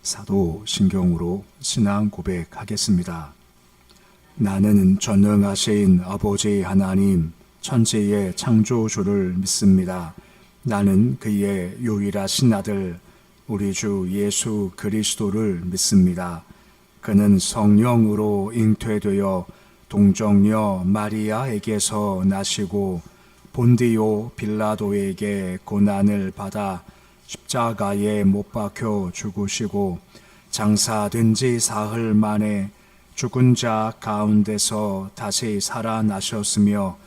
사도신경으로 신앙 고백하겠습니다. 나는 전능하신 아버지 하나님, 천지의 창조주를 믿습니다. 나는 그의 유일하신 아들, 우리 주 예수 그리스도를 믿습니다. 그는 성령으로 잉태되어 동정녀 마리아에게서 나시고 본디오 빌라도에게 고난을 받아 십자가에 못 박혀 죽으시고 장사된 지 사흘 만에 죽은 자 가운데서 다시 살아나셨으며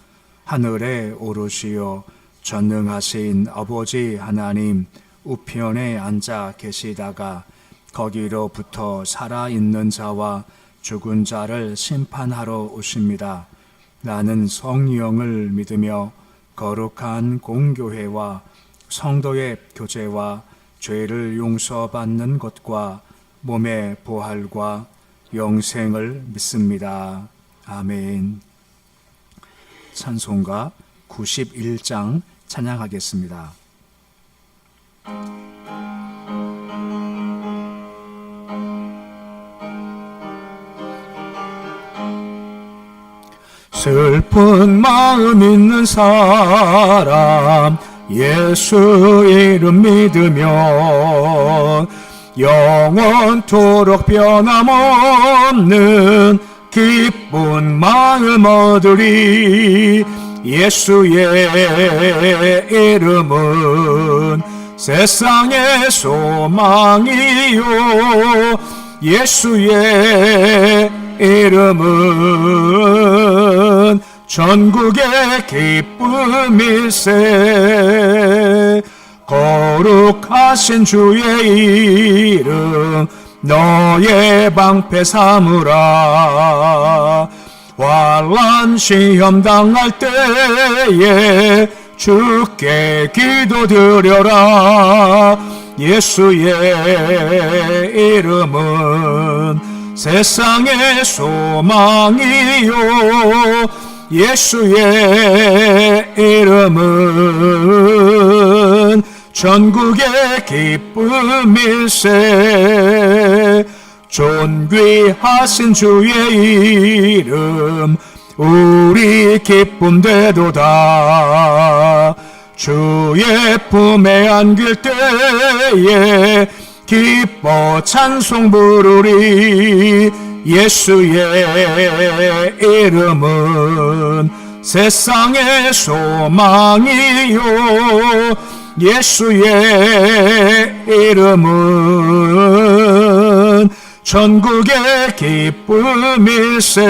하늘에 오르시어 전능하신 아버지 하나님 우편에 앉아 계시다가 거기로부터 살아있는 자와 죽은 자를 심판하러 오십니다. 나는 성령을 믿으며 거룩한 공교회와 성도의 교제와 죄를 용서받는 것과 몸의 부활과 영생을 믿습니다. 아멘. 찬송가 91장 찬양하겠습니다. 슬픈 마음 있는 사람 예수 이름 믿으며 영원토록 변함없는 기쁜 마음 얻으리. 예수의 이름은 세상의 소망이요 예수의 이름은 전국의 기쁨일세. 거룩하신 주의 이름 너의 방패 삼으라. 환난 시험 당할 때에 주께 기도드려라. 예수의 이름은 세상의 소망이요 예수의 이름은 전국의 기쁨일세. 존귀하신 주의 이름 우리 기쁨되도다. 주의 품에 안길 때에 기뻐 찬송 부르리. 예수의 이름은 세상의 소망이요 예수의 이름은 전국의 기쁨일세.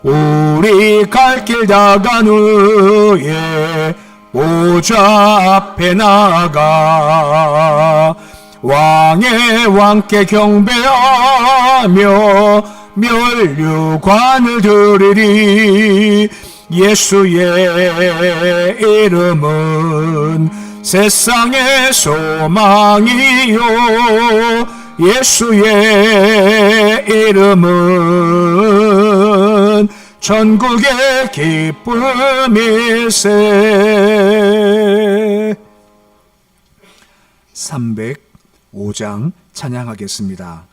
우리 갈 길 다 간 후에 보좌 앞에 나아가 왕의 왕께 경배하며 멸류관을 드리리. 예수의 이름은 세상의 소망이요 예수의 이름은 전국의 기쁨일세. 305장 찬양하겠습니다.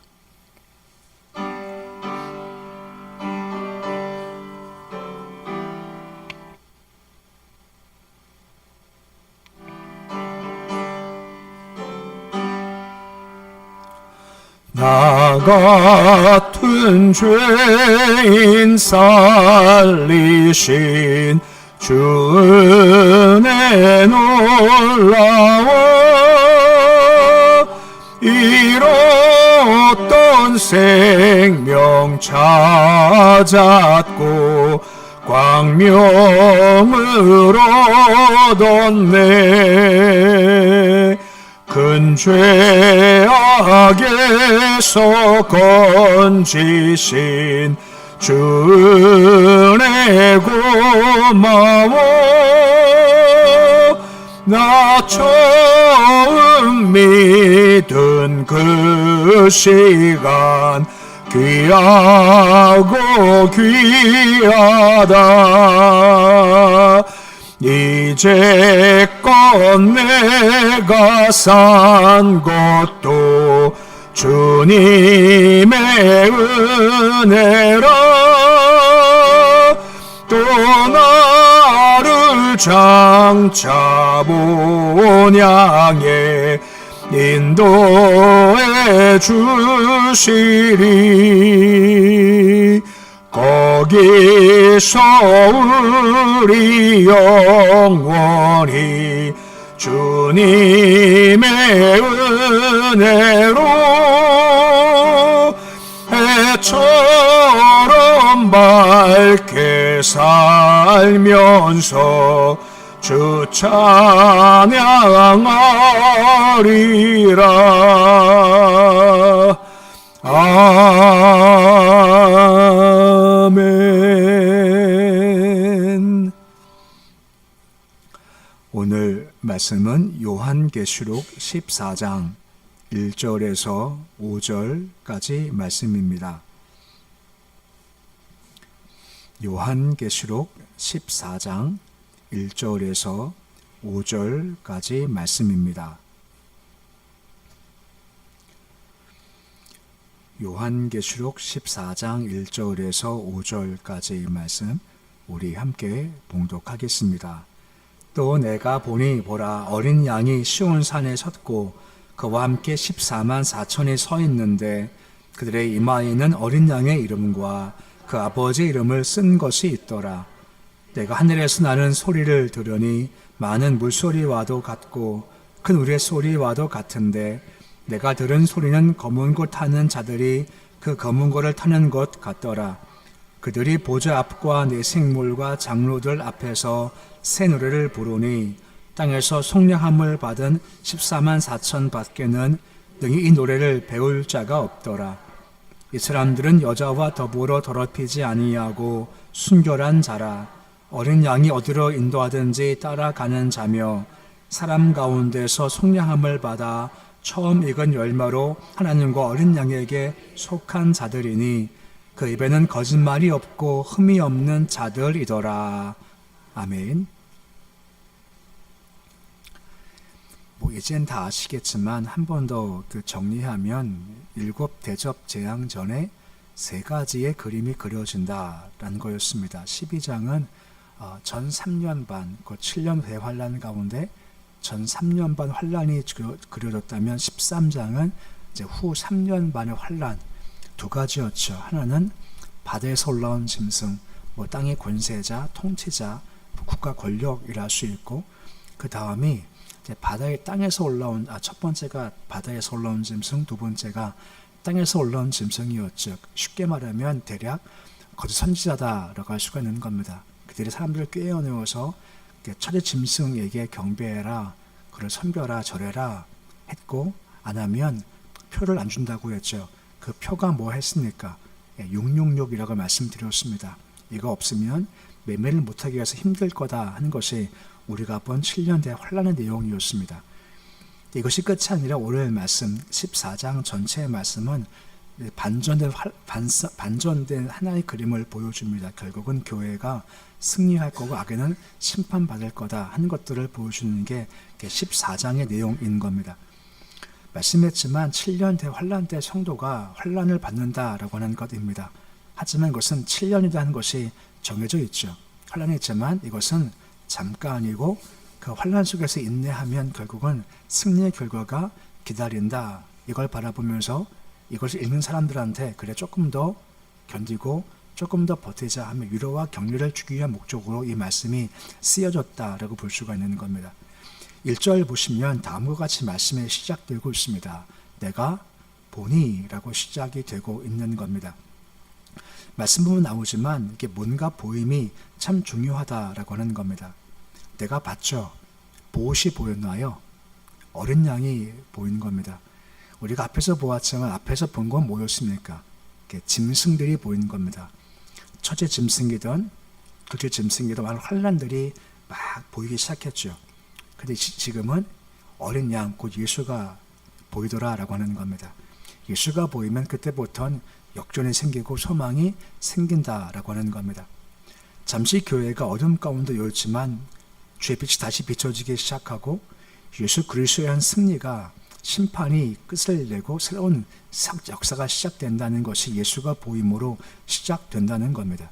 나 같은 죄인 살리신 주 은혜 놀라워. 잃었던 생명 찾았고 광명을 얻었네. 큰 죄악에서 건지신 주 은혜 고마워. 나 처음 믿은 그 시간 귀하고 귀하다. 이제껏 내가 산 것도 주님의 은혜라. 또 나를 장차 본향에 인도해 주시리. 거기서 우리 영원히 주님의 은혜로 해처럼 밝게 살면서 주 찬양하리라. 아멘. 오늘 말씀은 요한계시록 14장 1절에서 5절까지 말씀입니다. 요한계시록 14장 1절에서 5절까지 말씀입니다. 요한계시록 14장 1절에서 5절까지 말씀 우리 함께 봉독하겠습니다. 또 내가 보니 보라, 어린 양이 시온산에 섰고 그와 함께 14만 4천이 서 있는데 그들의 이마에는 어린 양의 이름과 그 아버지 이름을 쓴 것이 있더라. 내가 하늘에서 나는 소리를 들으니 많은 물소리와도 같고 큰 우레 소리와도 같은데 내가 들은 소리는 검은 것 타는 자들이 그 검은 것을 타는 것 같더라. 그들이 보좌 앞과 네 생물과 장로들 앞에서 새 노래를 부르니 땅에서 속량함을 받은 14만 4천 밖에는 능히 이 노래를 배울 자가 없더라. 이 사람들은 여자와 더불어 더럽히지 아니하고 순결한 자라. 어린 양이 어디로 인도하든지 따라가는 자며 사람 가운데서 속량함을 받아 처음 익은 열매로 하나님과 어린 양에게 속한 자들이니 그 입에는 거짓말이 없고 흠이 없는 자들이더라. 아멘. 이젠 다 아시겠지만 한 번 더 정리하면 7 대접 재앙 전에 3가지의 그림이 그려진다라는 거였습니다. 12장은 전 3년 반, 그 7년 대환란 가운데 전 3년 반 환란이 그려졌다면 13장은 이제 후 3년 반의 환란 2가지였죠. 하나는 바다에서 올라온 짐승, 땅의 권세자, 통치자, 국가 권력이라 할 수 있고, 그 다음이 이제 땅에서 올라온, 첫 번째가 바다에서 올라온 짐승, 두 번째가 땅에서 올라온 짐승이었죠. 쉽게 말하면 대략 거짓 선지자다라고 할 수가 있는 겁니다. 그들이 사람들을 꿰어내어서 천의 짐승에게 경배해라, 그를 섬겨라, 절해라 했고, 안 하면 표를 안 준다고 했죠. 그 표가 뭐 했습니까? 666이라고 말씀드렸습니다. 이거 없으면 매매를 못하게 해서 힘들 거다 하는 것이 우리가 본 7년 대 환란의 내용이었습니다. 이것이 끝이 아니라 오늘 말씀 14장 전체의 말씀은 반전된 하나의 그림을 보여줍니다. 결국은 교회가 승리할 거고 악에는 심판받을 거다 하는 것들을 보여주는 게 14장의 내용인 겁니다. 말씀했지만 7년 대 환란 때 성도가 환란을 받는다라고 하는 것입니다. 하지만 이것은 7년이라는 것이 정해져 있죠. 환란이 있지만 이것은 잠깐이고 그 환란 속에서 인내하면 결국은 승리의 결과가 기다린다. 이걸 바라보면서 이것을 읽는 사람들한테 그래 조금 더 견디고 조금 더 버티자 하며 위로와 격려를 주기 위한 목적으로 이 말씀이 쓰여졌다라고 볼 수가 있는 겁니다. 1절 보시면 다음과 같이 말씀이 시작되고 있습니다. 내가 보니 라고 시작이 되고 있는 겁니다. 말씀 보면 나오지만 이게 뭔가 보임이 참 중요하다라고 하는 겁니다. 내가 봤죠. 무엇이 보였나요? 어린 양이 보인 겁니다. 우리가 앞에서 보았지만 앞에서 본 건 뭐였습니까? 짐승들이 보인 겁니다. 첫째 짐승이든 둘째 짐승이든 환란들이 막 보이기 시작했죠. 근데 지금은 어린 양, 곧 예수가 보이더라라고 하는 겁니다. 예수가 보이면 그때부터는 역전이 생기고 소망이 생긴다라고 하는 겁니다. 잠시 교회가 어둠 가운데 있지만 주의 빛이 다시 비춰지기 시작하고 예수 그리스도의 한 승리가 심판이 끝을 내고 새로운 역사가 시작된다는 것이 예수가 보임으로 시작된다는 겁니다.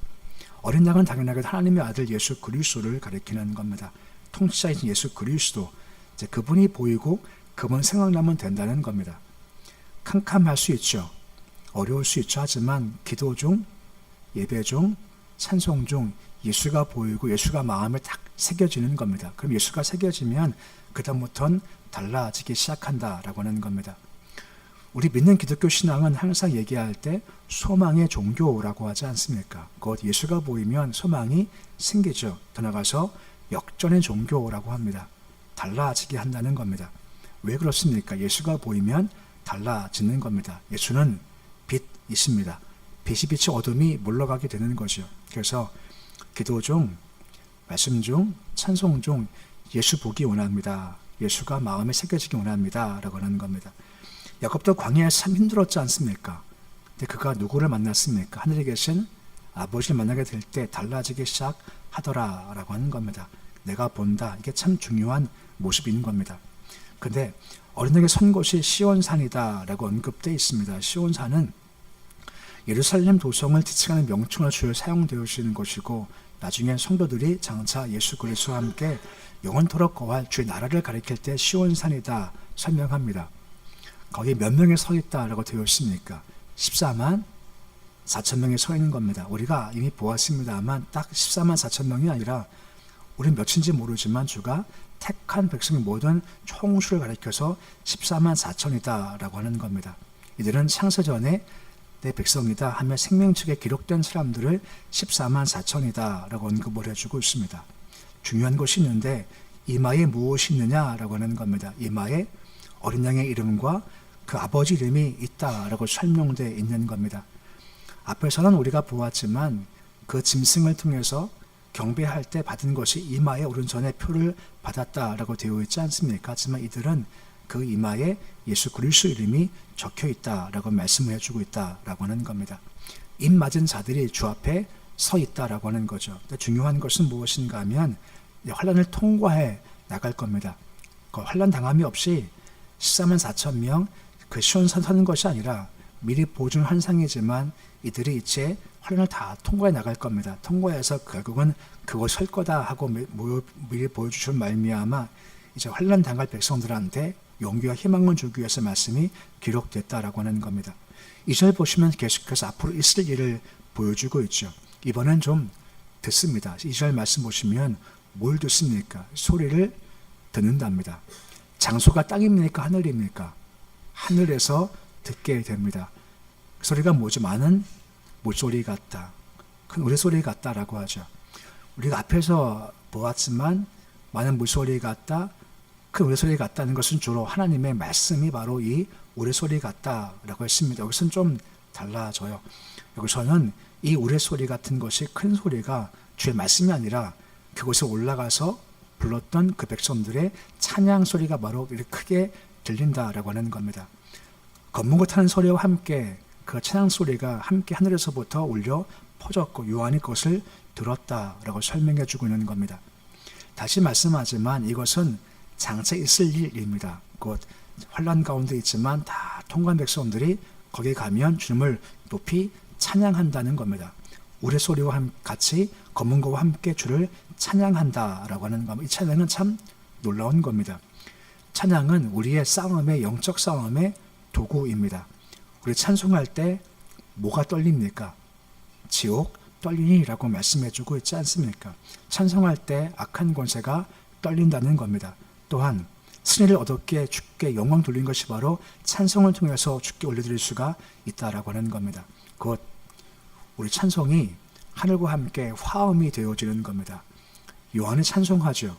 어린 양은 당연하게 하나님의 아들 예수 그리스도를 가리키는 겁니다. 통치자이신 예수 그리스도, 이제 그분이 보이고 그분 생각나면 된다는 겁니다. 캄캄할 수 있죠. 어려울 수 있죠. 하지만 기도 중, 예배 중, 찬송 중 예수가 보이고 예수가 마음에 딱 새겨지는 겁니다. 그럼 예수가 새겨지면 그다음부터는 달라지기 시작한다라고 하는 겁니다. 우리 믿는 기독교 신앙은 항상 얘기할 때 소망의 종교라고 하지 않습니까? 곧 예수가 보이면 소망이 생기죠. 더 나아가서 역전의 종교라고 합니다. 달라지게 한다는 겁니다. 왜 그렇습니까? 예수가 보이면 달라지는 겁니다. 예수는 빛이십니다. 빛이 비치 어둠이 물러가게 되는 거죠. 그래서 기도 중, 말씀 중, 찬송 중 예수 보기 원합니다. 예수가 마음에 새겨지기 원합니다. 라고 하는 겁니다. 야곱도 광야에서 참 힘들었지 않습니까? 근데 그가 누구를 만났습니까? 하늘에 계신 아버지를 만나게 될 때 달라지기 시작하더라 라고 하는 겁니다. 내가 본다. 이게 참 중요한 모습인 겁니다. 근데 어린에게 선 곳이 시온산이다 라고 언급되어 있습니다. 시온산은 예루살렘 도성을 지칭하는 명칭으로 주로 사용되어지는 것이고 나중에 성도들이 장차 예수 그리스도와 함께 영원토록 거할 주의 나라를 가리킬 때 시온산이다 설명합니다. 거기 몇 명이 서 있다라고 되어 있습니까? 14만 4천 명이 서 있는 겁니다. 우리가 이미 보았습니다만 딱 14만 4천 명이 아니라 우리는 몇인지 모르지만 주가 택한 백성의 모든 총수를 가리켜서 14만 4천이다 라고 하는 겁니다. 이들은 창세전에 내 백성이다 하며 생명책에 기록된 사람들을 14만 4천이다 라고 언급을 해주고 있습니다. 중요한 것이 있는데 이마에 무엇이 있느냐라고 하는 겁니다. 이마에 어린 양의 이름과 그 아버지 이름이 있다라고 설명되어 있는 겁니다. 앞에서는 우리가 보았지만 그 짐승을 통해서 경배할 때 받은 것이 이마의 오른손에 표를 받았다라고 되어 있지 않습니까? 하지만 이들은 그 이마에 예수 그리스도 이름이 적혀 있다라고 말씀을 해주고 있다라고 하는 겁니다. 입 맞은 자들이 주 앞에 서 있다라고 하는 거죠. 중요한 것은 무엇인가 하면 환란을 통과해 나갈 겁니다. 그 환란 당함이 없이 14만 4천 명 그 시온산 서는 것이 아니라 미리 보증 환상이지만 이들이 이제 환란을 다 통과해 나갈 겁니다. 통과해서 결국은 그곳 설 거다 하고 미리 보여주신 말미암아 이제 환란 당할 백성들한테 용기와 희망을 주기 위해서 말씀이 기록됐다라고 하는 겁니다. 2절 보시면 계속해서 앞으로 있을 일을 보여주고 있죠. 이번엔 좀 듣습니다. 2절 말씀 보시면 뭘 듣습니까? 소리를 듣는답니다. 장소가 땅입니까? 하늘입니까? 하늘에서 듣게 됩니다. 그 소리가 뭐죠? 많은 물소리 같다. 큰 우레소리 같다라고 하죠. 우리가 앞에서 보았지만 많은 물소리 같다, 큰 우레소리 같다는 것은 주로 하나님의 말씀이 바로 이 우레소리 같다라고 했습니다. 여기서는 좀 달라져요. 여기서는 이 우레소리 같은 것이 큰 소리가 주의 말씀이 아니라 그곳에 올라가서 불렀던 그 백성들의 찬양 소리가 바로 이렇게 크게 들린다라고 하는 겁니다. 건문고 타는 소리와 함께 그 찬양 소리가 함께 하늘에서부터 울려 퍼졌고 요한이 그것을 들었다라고 설명해 주고 있는 겁니다. 다시 말씀하지만 이것은 장차 있을 일입니다. 곧 환란 가운데 있지만 다 통과한 백성들이 거기에 가면 주님을 높이 찬양한다는 겁니다. 우레소리와 같이 검은고와 함께 주를 찬양한다라고 하는 겁니다. 이 찬양은 참 놀라운 겁니다. 찬양은 우리의 싸움의 영적 싸움의 도구입니다. 우리 찬송할 때 뭐가 떨립니까? 지옥 떨리니라고 말씀해주고 있지 않습니까? 찬송할 때 악한 권세가 떨린다는 겁니다. 또한 승리를 얻었기에 주께 영광 돌린 것이 바로 찬송을 통해서 주께 올려드릴 수가 있다라고 하는 겁니다. 곧 우리 찬송이 하늘과 함께 화음이 되어지는 겁니다. 요한이 찬송하죠.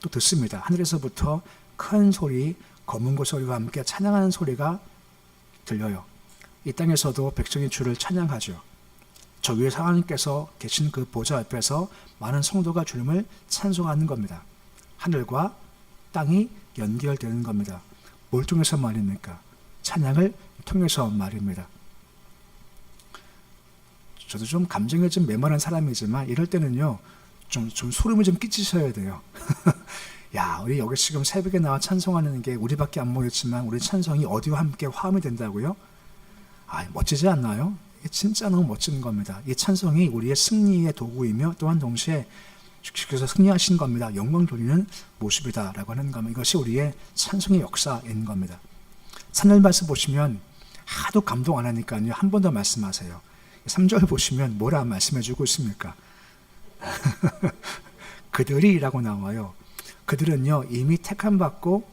또 듣습니다. 하늘에서부터 큰 소리, 검은고 소리와 함께 찬양하는 소리가 들려요. 이 땅에서도 백성이 주를 찬양하죠. 저 위에 하나님께서 계신 그 보좌 옆에서 많은 성도가 주님을 찬송하는 겁니다. 하늘과 땅이 연결되는 겁니다. 뭘 통해서 말입니까? 찬양을 통해서 말입니다. 저도 좀 감정에 좀 메마른 사람이지만 이럴 때는요 좀 소름을 좀 끼치셔야 돼요. 야, 우리 여기 지금 새벽에 나와 찬송하는 게 우리밖에 안 모였지만 우리 찬송이 어디와 함께 화음이 된다고요? 아, 멋지지 않나요? 이게 진짜 너무 멋진 겁니다. 이 찬송이 우리의 승리의 도구이며 또한 동시에 주께서 승리하신 겁니다. 영광 돌리는 모습이다라고 하는 겁니다. 이것이 우리의 찬송의 역사인 겁니다. 산을 말씀 보시면 하도 감동 안 하니까요. 한 번 더 말씀하세요. 3절 보시면 뭐라 말씀해 주고 있습니까? 그들이라고 나와요. 그들은요, 이미 택함받고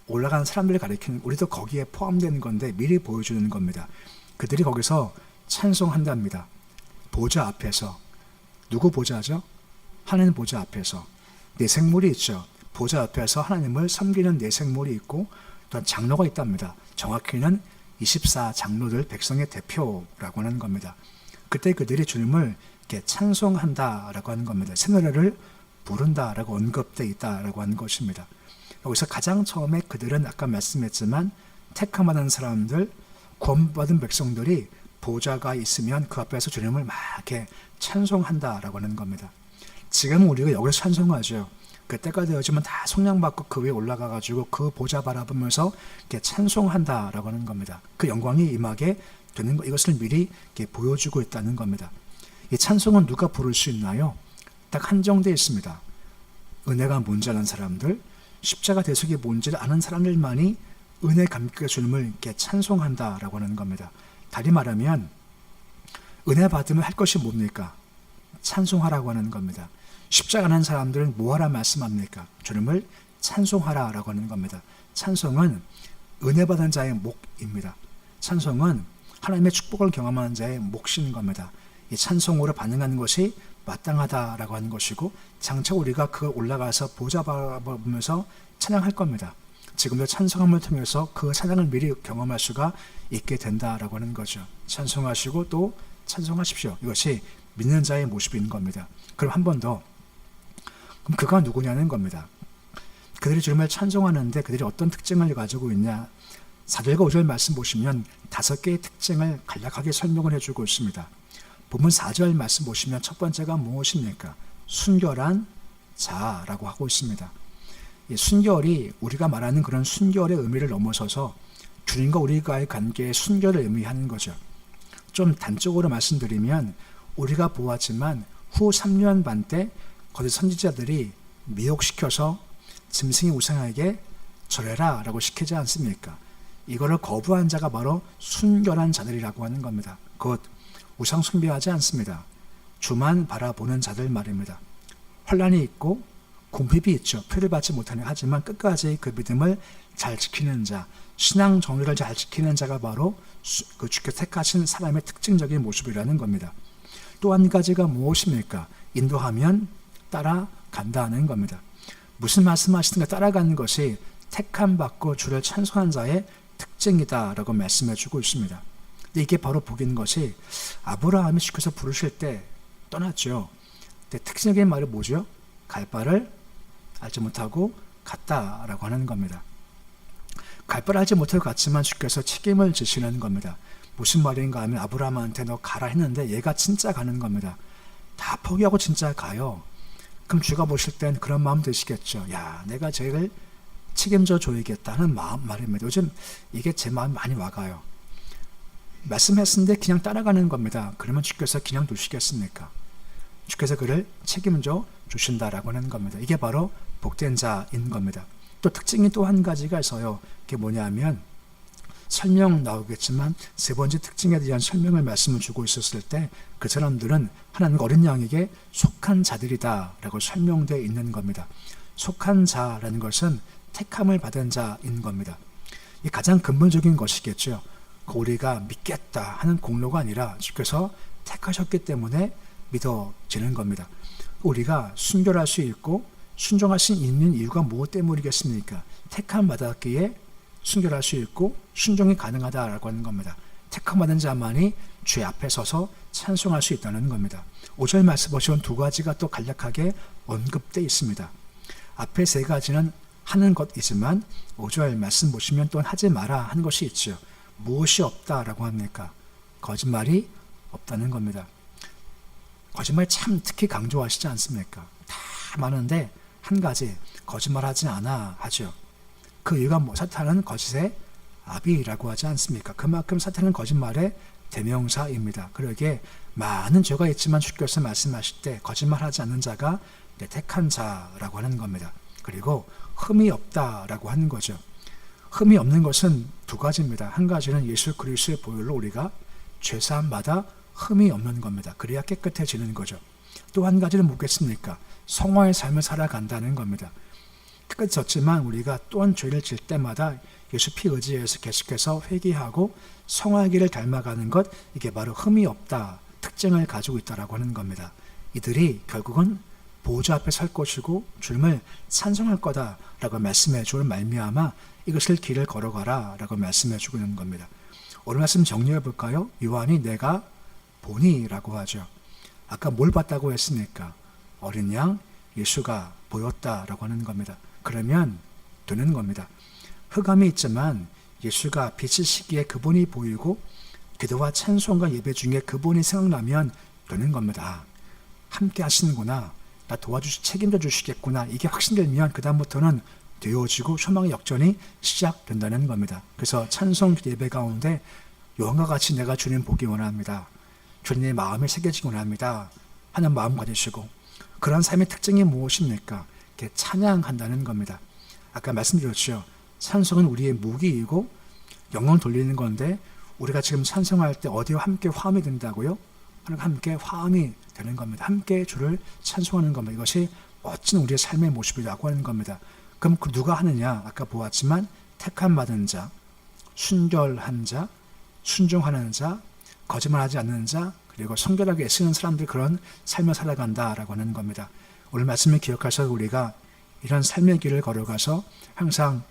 올라간 사람들을 가리키는, 우리도 거기에 포함되는 건데 미리 보여주는 겁니다. 그들이 거기서 찬송한답니다. 보좌 앞에서. 누구 보좌죠? 하나님 보좌 앞에서. 내생물이 있죠. 보좌 앞에서 하나님을 섬기는 내생물이 있고 또 장로가 있답니다. 정확히는 24장로들, 백성의 대표라고 하는 겁니다. 그때 그들이 주님을 이렇게 찬송한다라고 하는 겁니다. 새 노래를 부른다라고 언급되어 있다라고 하는 것입니다. 여기서 가장 처음에 그들은 아까 말씀했지만 택함받은 사람들, 구원받은 백성들이 보좌가 있으면 그 앞에서 주님을 막 이렇게 찬송한다라고 하는 겁니다. 지금 우리가 여기서 찬송하죠. 그때가 되어지면 다 성령받고 그 위에 올라가가지고 그 보좌 바라보면서 이렇게 찬송한다라고 하는 겁니다. 그 영광이 임하게 되는 것, 이것을 미리 이렇게 보여주고 있다는 겁니다. 이 찬송은 누가 부를 수 있나요? 딱 한정되어 있습니다. 은혜가 뭔지 아는 사람들, 십자가 대속이 뭔지를 아는 사람들만이 은혜 감격의 주님을 이렇게 찬송한다라고 하는 겁니다. 다리 말하면 은혜 받으면 할 것이 뭡니까? 찬송하라고 하는 겁니다. 십자가 난 사람들은 뭐하라 말씀합니까? 주님을 찬송하라라고 하는 겁니다. 찬송은 은혜 받은 자의 목입니다. 찬송은 하나님의 축복을 경험하는 자의 몫인 겁니다. 이 찬송으로 반응하는 것이 마땅하다라고 하는 것이고 장차 우리가 그 올라가서 보좌 바라보면서 찬양할 겁니다. 지금도 찬송함을 통해서 그 찬양을 미리 경험할 수가 있게 된다라고 하는 거죠. 찬송하시고 또 찬송하십시오. 이것이 믿는 자의 모습인 겁니다. 그럼 한 번 더. 그럼 그가 누구냐는 겁니다. 그들이 주님을 찬송하는데 그들이 어떤 특징을 가지고 있냐. 4절과 5절 말씀 보시면 5개의 특징을 간략하게 설명을 해주고 있습니다. 본문 4절 말씀 보시면 첫 번째가 무엇입니까? 순결한 자라고 하고 있습니다. 이 순결이 우리가 말하는 그런 순결의 의미를 넘어서서 주님과 우리가의 관계의 순결을 의미하는 거죠. 좀 단적으로 말씀드리면 우리가 보았지만 후 3년 반 때 거기 선지자들이 미혹시켜서 짐승의 우상에게 절해라 라고 시키지 않습니까? 이거를 거부한 자가 바로 순결한 자들이라고 하는 겁니다. 곧 우상 숭배하지 않습니다. 주만 바라보는 자들 말입니다. 혼란이 있고 궁핍이 있죠. 표를 받지 못하는 하지만 끝까지 그 믿음을 잘 지키는 자, 신앙 정리를 잘 지키는 자가 바로 그 주께서 택하신 사람의 특징적인 모습이라는 겁니다. 또 한 가지가 무엇입니까? 인도하면 따라간다는 겁니다. 무슨 말씀하시든가 따라가는 것이 택함 받고 주를 찬송한 자의 특징이다라고 말씀해 주고 있습니다. 근데 이게 바로 복인 것이 아브라함이 주께서 부르실 때 떠났죠. 근데 특징적인 말이 뭐죠? 갈 바를 알지 못하고 갔다라고 하는 겁니다. 갈 바를 알지 못하고 갔지만 주께서 책임을 지시는 겁니다. 무슨 말인가 하면 아브라함한테 너 가라 했는데 얘가 진짜 가는 겁니다. 다 포기하고 진짜 가요. 그럼 주가 보실 땐 그런 마음 드시겠죠. 야, 내가 쟤를 책임져 줘야겠다는 말입니다. 요즘 이게 제 마음이 많이 와가요. 말씀했는데 그냥 따라가는 겁니다. 그러면 주께서 그냥 두시겠습니까? 주께서 그를 책임져 주신다라고 하는 겁니다. 이게 바로 복된 자인 겁니다. 또 특징이 또 한 가지가 있어요. 그게 뭐냐면 설명 나오겠지만 세 번째 특징에 대한 설명을 말씀을 주고 있었을 때 그 사람들은 하나님 어린 양에게 속한 자들이다라고 설명되어 있는 겁니다. 속한 자라는 것은 택함을 받은 자인 겁니다. 이 가장 근본적인 것이겠죠. 우리가 믿겠다 하는 공로가 아니라 주께서 택하셨기 때문에 믿어지는 겁니다. 우리가 순결할 수 있고 순종할 수 있는 이유가 무엇 때문이겠습니까? 택함 받았기에 순결할 수 있고 순종이 가능하다라고 하는 겁니다. 택함 받은 자만이 주의 앞에 서서 찬송할 수 있다는 겁니다. 5절 말씀 보시면 두 가지가 또 간략하게 언급되어 있습니다. 앞에 세 가지는 하는 것이지만 5절 말씀 보시면 또 하지 마라 하는 것이 있죠. 무엇이 없다라고 합니까? 거짓말이 없다는 겁니다. 거짓말 참 특히 강조하시지 않습니까? 다 많은데 한 가지 거짓말하지 않아 하죠. 그 이유가 사탄은 거짓의 아비라고 하지 않습니까? 그만큼 사탄은 거짓말의 대명사입니다. 그러기에 많은 죄가 있지만 주께서 말씀하실 때 거짓말하지 않는 자가 내 택한 자라고 하는 겁니다. 그리고 흠이 없다라고 하는 거죠. 흠이 없는 것은 두 가지입니다. 한 가지는 예수 그리스도의 보혈로 우리가 죄사함마다 흠이 없는 겁니다. 그래야 깨끗해지는 거죠. 또 한 가지는 뭐겠습니까? 성화의 삶을 살아간다는 겁니다. 깨끗해졌지만 우리가 또한 죄를 질 때마다 예수 피 의지해서 계속해서 회개하고 성화의 길을 닮아가는 것, 이게 바로 흠이 없다, 특징을 가지고 있다라고 하는 겁니다. 이들이 결국은 보좌 앞에 설 것이고 주님을 찬송할 거다라고 말씀해 주는 말미암아 이것을 길을 걸어가라 라고 말씀해 주고 있는 겁니다. 오늘 말씀 정리해 볼까요? 요한이 내가 보니 라고 하죠. 아까 뭘 봤다고 했습니까? 어린 양 예수가 보였다라고 하는 겁니다. 그러면 되는 겁니다. 흑암이 있지만 예수가 빛의 시기에 그분이 보이고 기도와 찬송과 예배 중에 그분이 생각나면 되는 겁니다. 함께 하시는구나, 나 책임져 주시겠구나, 이게 확신되면 그 다음부터는 되어지고 소망의 역전이 시작된다는 겁니다. 그래서 찬송 예배 가운데 요한과 같이 내가 주님 보기 원합니다, 주님의 마음에 새겨지기 원합니다 하는 마음 가지시고, 그런 삶의 특징이 무엇입니까? 이렇게 찬양한다는 겁니다. 아까 말씀드렸죠. 찬송은 우리의 무기이고 영혼 돌리는 건데, 우리가 지금 찬송할 때 어디와 함께 화음이 된다고요? 함께 화음이 되는 겁니다. 함께 주를 찬송하는 겁니다. 이것이 멋진 우리의 삶의 모습이라고 하는 겁니다. 그럼 누가 하느냐? 아까 보았지만 택함 받은 자, 순결한 자, 순종하는 자, 거짓말하지 않는 자, 그리고 성결하게 애쓰는 사람들이 그런 삶을 살아간다라고 하는 겁니다. 오늘 말씀을 기억하셔서 우리가 이런 삶의 길을 걸어가서 항상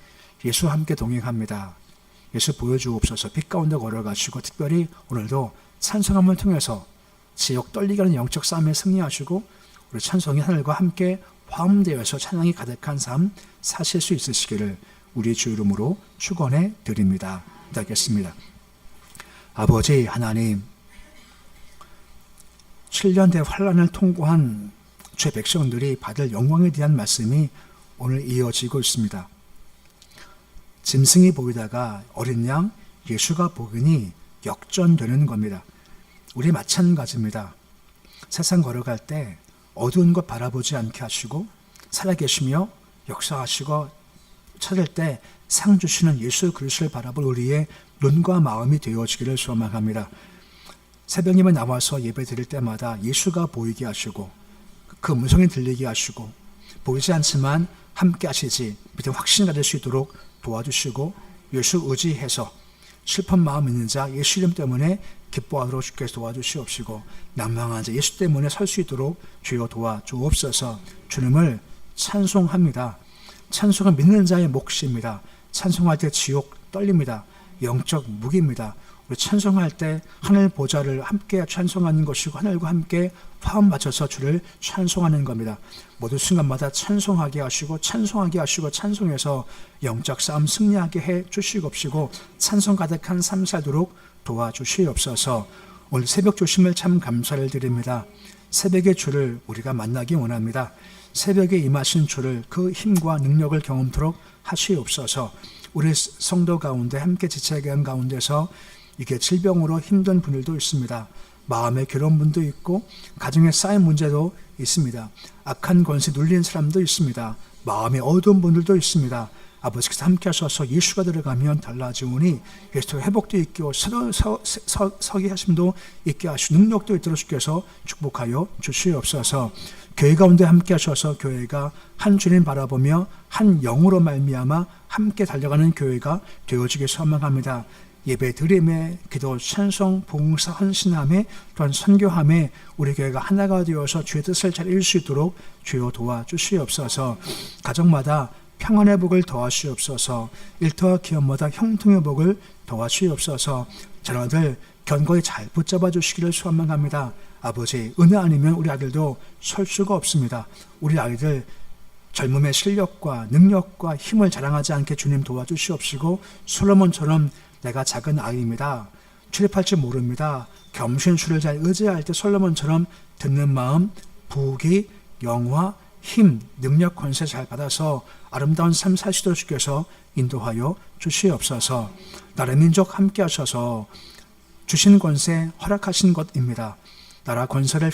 예수와 함께 동행합니다. 예수 보여주옵소서. 빛 가운데 걸어가시고 특별히 오늘도 찬송함을 통해서 지옥 떨리게 하는 영적 싸움에 승리하시고 우리 찬송이 하늘과 함께 화음되어서 찬양이 가득한 삶 사실 수 있으시기를 우리 주 이름으로 축원해 드립니다. 기도하겠습니다. 아버지 하나님, 7년대 환란을 통과한 죄 백성들이 받을 영광에 대한 말씀이 오늘 이어지고 있습니다. 짐승이 보이다가 어린 양 예수가 보이니 역전되는 겁니다. 우리 마찬가지입니다. 세상 걸어갈 때 어두운 것 바라보지 않게 하시고 살아계시며 역사하시고 찾을 때 상 주시는 예수 그리스도를 바라볼 우리의 눈과 마음이 되어지기를 소망합니다. 새벽임에 나와서 예배 드릴 때마다 예수가 보이게 하시고 그 음성이 들리게 하시고 보이지 않지만 함께 하시지 믿음 확신 가질 수 있도록 도와주시고 예수 의지해서 슬픈 마음 있는 자 예수 이름 때문에 기뻐하도록 주께서 도와주시옵시고 낭망한 자 예수 때문에 설 수 있도록 주여 도와주옵소서. 주님을 찬송합니다. 찬송은 믿는 자의 몫입니다. 찬송할 때 지옥 떨립니다. 영적 무기입니다. 우리 찬송할 때 하늘 보좌를 함께 찬송하는 것이고 하늘과 함께 화음 맞춰서 주를 찬송하는 겁니다. 모든 순간마다 찬송하게 하시고 찬송하게 하시고 찬송해서 영적 싸움 승리하게 해 주시옵시고 찬송 가득한 삶 살도록 도와주시옵소서. 오늘 새벽 조심을 참 감사를 드립니다. 새벽의 주를 우리가 만나기 원합니다. 새벽에 임하신 주를 그 힘과 능력을 경험토록 하시옵소서. 우리 성도 가운데 함께 지체계한 가운데서 이게 질병으로 힘든 분들도 있습니다. 마음의 괴로운 분도 있고 가정에 쌓인 문제도 있습니다. 악한 권세 눌린 사람도 있습니다. 마음의 어두운 분들도 있습니다. 아버지께서 함께 하셔서 예수가 들어가면 달라지오니 예수가 회복도 있게 서게 하심도 있게 하시고 능력도 있도록 주께서 축복하여 주시옵소서. 교회 가운데 함께 하셔서 교회가 한 주님 바라보며 한 영으로 말미암아 함께 달려가는 교회가 되어지길 소망합니다. 예배 드림에 기도 찬송 봉사 헌신함에 또한 선교함에 우리 교회가 하나가 되어서 주의 뜻을 잘 이룰 수 있도록 주여 도와주시옵소서. 가정마다 평안의 복을 더하시옵소서. 일터와 기업마다 형통의 복을 더하시옵소서. 자녀들 견고히 잘 붙잡아 주시기를 소망합니다. 아버지 은혜 아니면 우리 아들도 설 수가 없습니다. 우리 아이들 젊음의 실력과 능력과 힘을 자랑하지 않게 주님 도와주시옵시고 솔로몬처럼 내가 작은 아이입니다. 출입할 줄 모릅니다. 겸손 주를 잘 의지할 때 솔로몬처럼 듣는 마음, 부귀, 영화, 힘, 능력, 권세 잘 받아서 아름다운 삶 사시도록 주께서 인도하여 주시옵소서. 나라 민족 함께 하셔서 주신 권세 허락하신 것입니다. 나라 권세를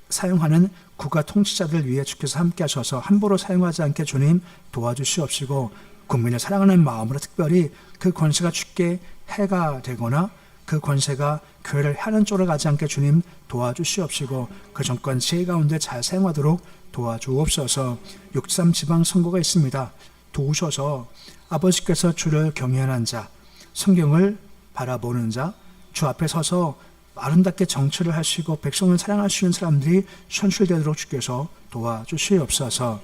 사용하는 국가 통치자들 위해 주께서 함께 하셔서 함부로 사용하지 않게 주님 도와주시옵시고, 국민을 사랑하는 마음으로 특별히 그 권세가 주께 해가 되거나 그 권세가 교회를 하는 쪽으로 가지 않게 주님 도와주시옵시고, 그 정권 지혜 가운데 잘 사용하도록 도와주옵소서. 6.3 지방선거가 있습니다. 도우셔서 아버지께서 주를 경외하는 자, 성경을 바라보는 자, 주 앞에 서서 아름답게 정치를 하시고 백성을 사랑하시는 사람들이 선출되도록 주께서 도와주시옵소서.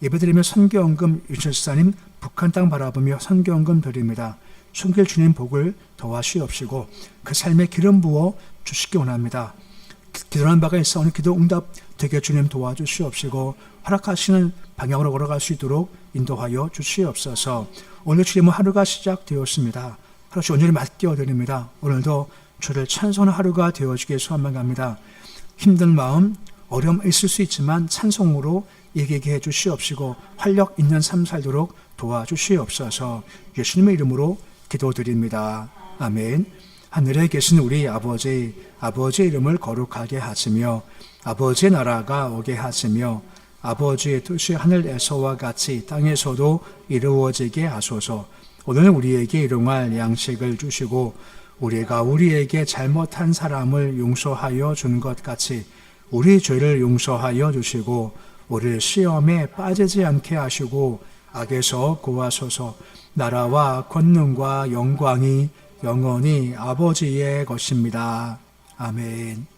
예배드리며 선교헌금 유천사님 북한 땅 바라보며 선교헌금 드립니다. 숨길 주님 복을 더하시옵시고 그 삶에 기름 부어 주시기 원합니다. 기도하는 바가 있사오니 기도 응답 되게 주님 도와주시옵시고 허락하시는 방향으로 걸어갈 수 있도록 인도하여 주시옵소서. 오늘 주님의 하루가 시작되었습니다. 하루씩 온전히 맡겨드립니다. 오늘도 주를 찬송하는 하루가 되어주기를 소원합니다. 힘든 마음, 어려움 있을 수 있지만 찬송으로 이기게 해주시옵시고 활력 있는 삶 살도록 도와주시옵소서. 예수님의 이름으로 기도드립니다. 아멘. 하늘에 계신 우리 아버지의 이름을 거룩하게 하시며 아버지의 나라가 오게 하시며 아버지의 뜻이 하늘에서와 같이 땅에서도 이루어지게 하소서. 오늘 우리에게 일용할 양식을 주시고 우리가 우리에게 잘못한 사람을 용서하여 준 것 같이 우리 죄를 용서하여 주시고 우리를 시험에 빠지지 않게 하시고 악에서 구하소서. 나라와 권능과 영광이 영원히 아버지의 것입니다. 아멘.